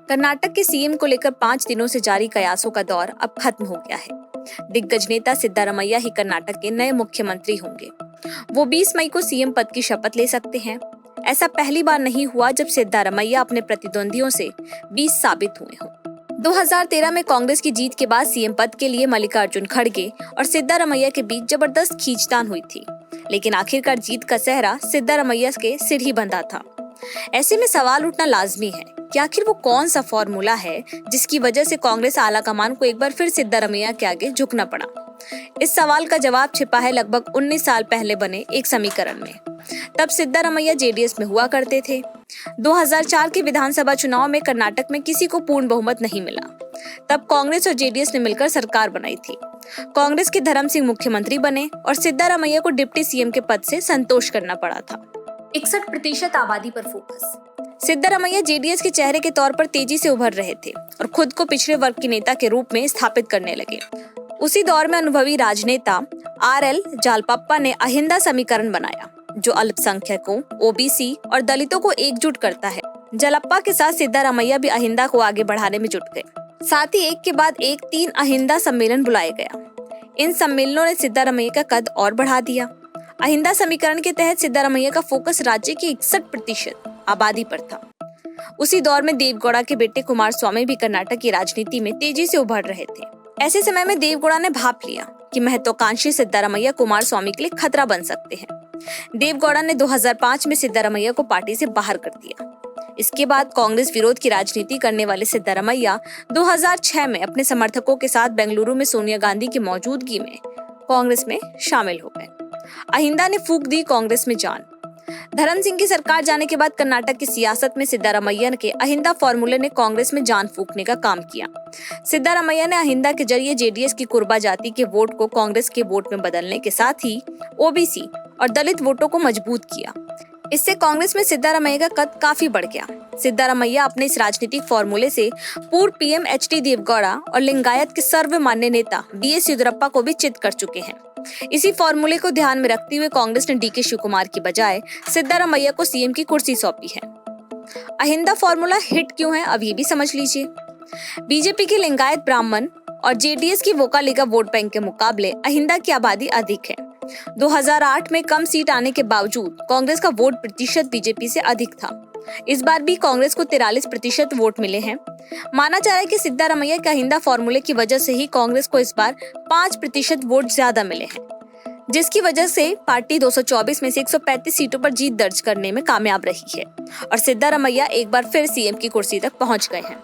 कर्नाटक के सीएम को लेकर 5 दिनों से जारी कयासों का दौर अब खत्म हो गया है। दिग्गज नेता सिद्धारमैया ही कर्नाटक के नए मुख्यमंत्री होंगे। वो 20 मई को सीएम पद की शपथ ले सकते हैं। ऐसा पहली बार नहीं हुआ जब सिद्धारमैया अपने प्रतिद्वंदियों से 20 साबित हुए हों। 2013 में कांग्रेस की जीत के बाद सीएम पद के लिए मल्लिकार्जुन खड़गे और सिद्धारमैया के बीच जबरदस्त खींचतान हुई थी, लेकिन आखिरकार जीत का सेहरा सिद्धारमैया के सिर ही बंधा था। ऐसे में सवाल उठना लाजमी है कि आखिर वो कौन सा फॉर्मूला है जिसकी वजह से कांग्रेस आलाकमान को एक बार फिर सिद्धारमैया के आगे झुकना पड़ा। इस सवाल का जवाब छिपा है लगभग 19 साल पहले बने एक समीकरण में। तब सिद्धारमैया जेडीएस में हुआ करते थे। 2004 के विधानसभा चुनाव में कर्नाटक में किसी को पूर्ण बहुमत नहीं मिला। तब कांग्रेस और जेडीएस ने मिलकर सरकार बनाई थी। कांग्रेस के धर्म सिंह मुख्यमंत्री बने और सिद्धारमैया को डिप्टी सीएम के पद से संतोष करना पड़ा था। 61% आबादी पर फोकस। सिद्धारमैया जेडीएस के चेहरे के तौर पर तेजी से उभर रहे थे और खुद को पिछड़े वर्ग के नेता के रूप में स्थापित करने लगे। उसी दौर में अनुभवी राजनेता आरएल जालपप्पा ने अहिंदा समीकरण बनाया, जो अल्पसंख्यकों, ओबीसी और दलितों को एकजुट करता है। जालप्पा के साथ सिद्धारमैया भी अहिंदा को आगे बढ़ाने में जुट गए। साथ ही एक के बाद एक 3 अहिंदा सम्मेलन बुलाए गया। इन सम्मेलनों ने सिद्धारमैया का कद और बढ़ा दिया। अहिंदा समीकरण के तहत सिद्धारमैया का फोकस राज्य की 61% आबादी पर था। उसी दौर में देवगौड़ा के बेटे कुमारस्वामी भी कर्नाटक की राजनीति में तेजी से उभर रहे थे। ऐसे समय में देवगौड़ा ने भाप लिया कि महत्वाकांक्षी सिद्धारमैया कुमारस्वामी के लिए खतरा बन सकते हैं। देवगौड़ा ने 2005 में सिद्धारमैया को पार्टी से बाहर कर दिया। इसके बाद कांग्रेस विरोध की राजनीति करने वाले सिद्धारमैया 2006 में अपने समर्थकों के साथ बेंगलुरु में सोनिया गांधी की मौजूदगी में कांग्रेस में शामिल हो गए। अहिंदा ने फूंक दी कांग्रेस में जान। धर्म सिंह की सरकार जाने के बाद कर्नाटक की सियासत में सिद्धारमैया के अहिंदा फॉर्मूले ने कांग्रेस में जान फूंकने का काम किया। सिद्धारमैया ने अहिंदा के जरिए जेडीएस की कुर्बा जाति के वोट को कांग्रेस के वोट में बदलने के साथ ही ओबीसी और दलित वोटों को मजबूत किया। इससे कांग्रेस में सिद्धारमैया का कद काफी बढ़ गया। सिद्धारमैया अपने इस राजनीतिक फॉर्मूले से पूर्व पीएम एचडी देवगौड़ा और लिंगायत के सर्वमान्य नेता बीएस येदियुरप्पा को भी चित कर चुके हैं। इसी फॉर्मूले को ध्यान में रखते हुए कांग्रेस ने डीके शिवकुमार की बजाय सिद्धारमैया को सीएम की कुर्सी सौंपी है। अहिंदा फॉर्मूला हिट क्यों है, अब ये भी समझ लीजिए। बीजेपी के लिंगायत ब्राह्मण और जेडीएस की वोकालिगा वोट बैंक के मुकाबले अहिंदा की आबादी अधिक है। 2008 में कम सीट आने के बावजूद कांग्रेस का वोट प्रतिशत बीजेपी से अधिक था। इस बार भी कांग्रेस को 43% वोट मिले हैं। माना जा रहा है कि सिद्धारमैया के अहिंदा फॉर्मूले की वजह से ही कांग्रेस को इस बार 5% वोट ज्यादा मिले हैं, जिसकी वजह से पार्टी 224 में से 135 सीटों पर जीत दर्ज करने में कामयाब रही है और सिद्धारमैया एक बार फिर सीएम की कुर्सी तक पहुंच गए हैं।